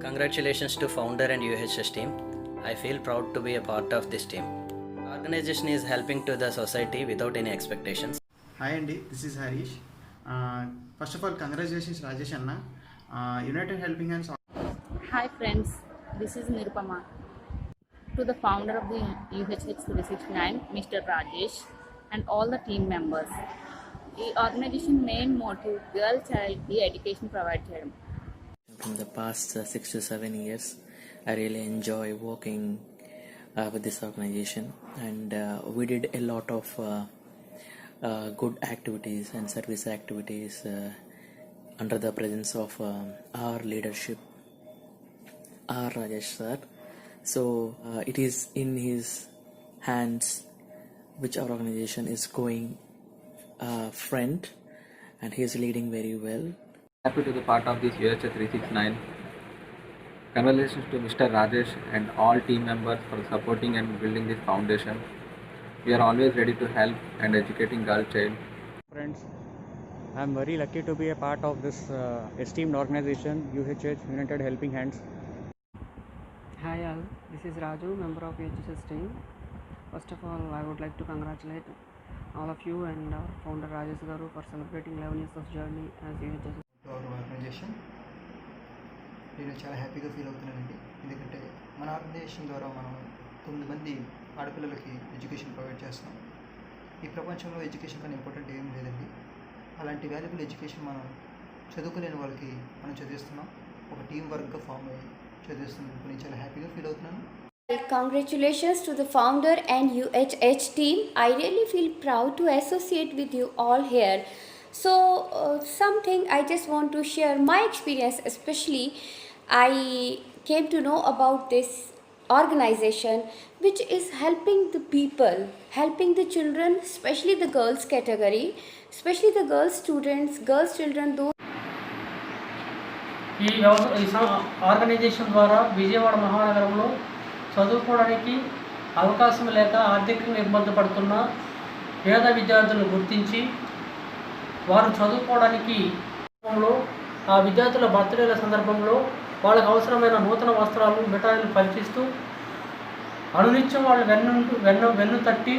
Congratulations to founder and UHS team. I feel proud to be a part of this team. The organization is helping to the society without any expectations. Hi Andy, this is Harish. First of all, congratulations Rajesh Anna. United Helping Hands. Hi friends, this is Nirupama. To the founder of the UHH 369, Mr. Rajesh, and all the team members. The organization main motive girl child education provide చేయడం. From the past 6 to 7 years, I really enjoy working with this organization, and we did a lot of good activities and service activities under the presence of our leadership, our Rajesh sir. So it is in his hands which our organization is going front, and he is leading very well. Happy to be part of this UHS 369. Congratulations to Mr. Rajesh and all team members for supporting and building this foundation. We are always ready to help and educating girl child. Friends, I am very lucky to be a part of this esteemed organization, UHH United Helping Hands. Hi all, this is Raju, member of UHS team. First of all, I would like to congratulate all of you and our founder Rajesh Garu for celebrating 11 years of journey as UHS. Our organisation నేను చాలా హ్యాపీగా feel అవుతున్నానండి. ఎందుకంటే మన organisation ద్వారా మనం 9 మంది ఆడపిల్లలకి education provide చేస్తాం. ఈ ప్రపంచంలో ఎడ్యుకేషన్ కన్నా ఇంపార్టెంట్ ఏం లేదండి. అలాంటి వాల్యుబుల్ ఎడ్యుకేషన్ మనం చదువుకోలేని వాళ్ళకి మనం చదివిస్తున్నాం. ఒక టీం వర్క్గా ఫామ్ అయ్యి చదివిస్తున్నాం. నేను చాలా హ్యాపీగా ఫీల్ అవుతున్నాను. Congratulations to the founder and UHH team. I really feel proud to associate with you all here. So something I just want to share my experience, especially I came to know about this organization which is helping the people, helping the children, especially the girls category, especially the girl students, girls children, those ఈ organisation ద్వారా విజయవాడ మహానగరంలో చదువుకోవడానికి అవకాశం లేక ఆర్థికంగా ఇబ్బంది పడుతున్న పేద విద్యార్థులను గుర్తించి వారు చదువుకోవడానికి ఆ విద్యార్థుల బర్త్డేల సందర్భంలో వాళ్ళకు అవసరమైన నూతన వస్త్రాలు మిఠాయిలు పంచిస్తూ అనునిత్యం వాళ్ళ వెన్ను తట్టి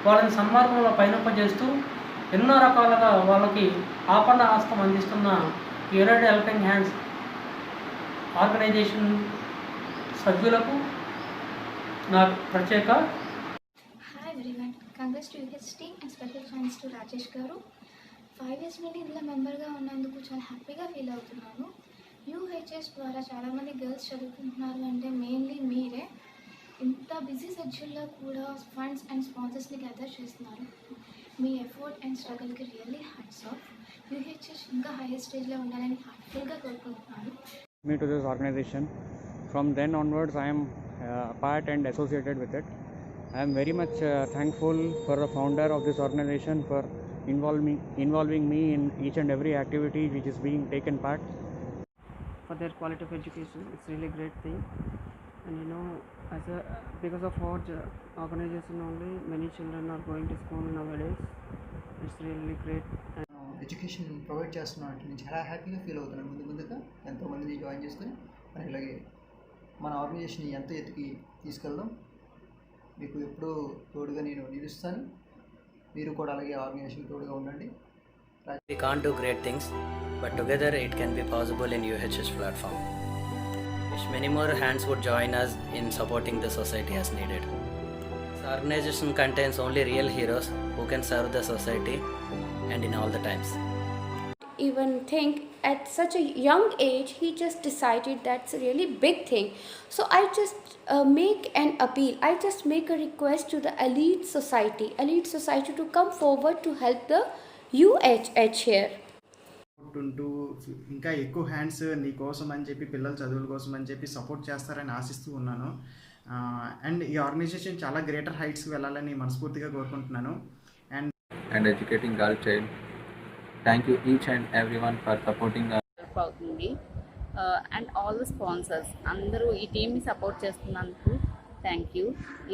వాళ్ళని సన్మార్గంలో పయనింపజేస్తూ ఎన్నో రకాలుగా వాళ్ళకి ఆపన్న హస్తం అందిస్తున్న యునైటెడ్ హెల్పింగ్ హ్యాండ్స్ ఆర్గనైజేషన్ సభ్యులకు నా ప్రత్యేక Congrats to UHS team and special thanks to Rajesh Garu. 5 years నుండి ఇందులో మెంబర్గా ఉన్నందుకు చాలా హ్యాపీగా ఫీల్ అవుతున్నాను. UHS ద్వారా చాలామంది గర్ల్స్ చదువుకుంటున్నారు అంటే మెయిన్లీ మీరే. ఇంత బిజీ షెడ్యూల్లో కూడా ఫండ్స్ అండ్ స్పాన్సర్స్ని గ్యాదర్ చేస్తున్నారు. మీ ఎఫర్ట్ అండ్ స్ట్రగల్కి రియల్లీ హ్యాట్స్ ఆఫ్. UHS ఇంకా హైయర్ స్టేజ్లో ఉండాలని హార్ట్ఫుల్గా కోరుకుంటున్నాను. Me to this organization. From then onwards, I am part and associated with it. I am very much thankful for the founder of this organization for involving me in each and every activity which is being taken part. For their quality of education, it's really great thing. And because of our organization only, many children are going to school nowadays. It's really great. Education provide చేస్తున్నాను అంటే నేను చాలా హ్యాపీగా feel అవుతున్నాను. ముందుగా ఎంతోమందిని join చేసుకొని మనం ఇలాగే మన ఆర్గనైజేషన్ ఎంత ఎత్తుకి తీసుకెళ్దాం. మీకు ఎప్పుడూ తోడుగా నేను నిలుస్తాను. మీరు కూడా అలాగే ఆర్గనైజేషన్ తోడుగా ఉండండి. We can't do great things, but together it can be possible in UHS platform. Wish many more hands would join us in supporting the society as needed. This organization contains only real heroes who can serve the society and in all the times. even think at such a young age he just decided that's a really big thing. So I just make an appeal, I just make a request to the elite society to come forward to help the UHH here. ఇంకా ఎక్కువ hands నీ కోసం అని చెప్పి పిల్లల చదువుల కోసం అని చెప్పి సపోర్ట్ చేస్తారని ఆశిస్తూ ఉన్నాను. అండ్ ఈ ఆర్గనైజేషన్ చాలా గ్రేటర్ హైట్స్కి వెళ్ళాలని మనస్ఫూర్తిగా కోరుకుంటున్నాను. And educating girl child. Thank you each and everyone for supporting us. అవుతుంది అండ్ ఆల్ ద స్పాన్సర్స్ అందరూ ఈ టీమ్ని సపోర్ట్ చేస్తున్నందుకు థ్యాంక్ యూ.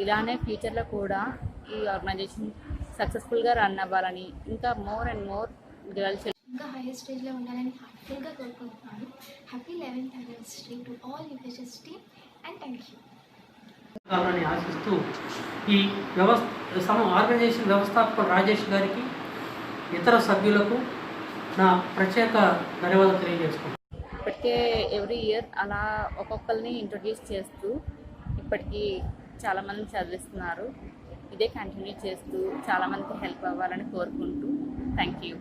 ఇలానే ఫ్యూచర్లో కూడా ఈ ఆర్గనైజేషన్ సక్సెస్ఫుల్గా రన్ అవ్వాలని ఇంకా మోర్ అండ్ మోర్ గర్ల్స్ ఇంకా హైయర్ స్టేజ్లో ఉండాలని హార్ట్ఫుల్గా కోరుకుంటున్నాను. Happy 11th anniversary to all UHS team and thank you. కావాలని ఆశిస్తూ ఈ ఆర్గనైజేషన్ వ్యవస్థాపకుడు రాజేష్ గారికి, ఇతర సభ్యులకు నా ప్రత్యేక ధన్యవాదాలు తెలియజేసుకుంటాను. ఇప్పటికే ఎవ్రీ ఇయర్ అలా ఒక్కొక్కరిని ఇంట్రొడ్యూస్ చేస్తూ ఇప్పటికీ చాలామంది చదివిస్తున్నారు. ఇదే కంటిన్యూ చేస్తూ చాలామందికి హెల్ప్ అవ్వాలని కోరుకుంటూ thank you.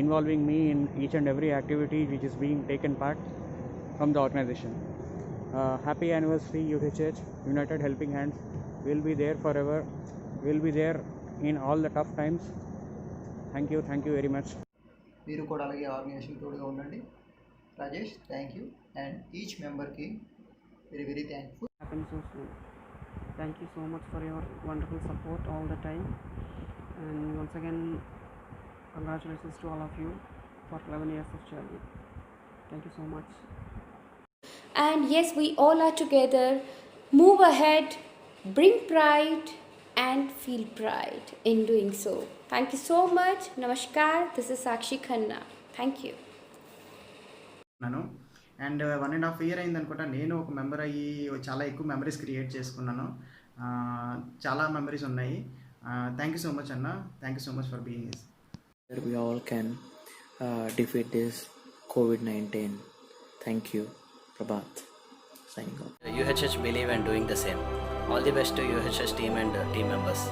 Involving me in each and every activity which is being taken part from the organization. Happy anniversary UHH, United Helping Hands. We'll be there forever. We'll be there in all the tough times. Thank you very much. మీరు కూడా అలాగే organisation తోడుగా ఉండండి. Rajesh, thank you. And each మెంబర్కి very thankful. Happen so soon. Thank you so much for your wonderful support all the time. And once again, congratulations to all of you for 11 years of journey. Thank you so much. And yes, we all are together. Move ahead, bring pride, and feel pride in doing so. Thank you so much. Namaskar. This is Sakshi Khanna. Thank you. And 1.5 year అయింది అనుకుంటా నేను ఒక member అయ్యి చాలా ఎక్కువ memories create చేసుకున్నాను. చాలా memories ఉన్నాయి. థ్యాంక్ యూ సో మచ్ అన్న. Thank you so much for being here. We all can defeat this COVID-19. Thank you. Prabhat signing off. UHH believe in doing the same. All the best to UHH team and team members.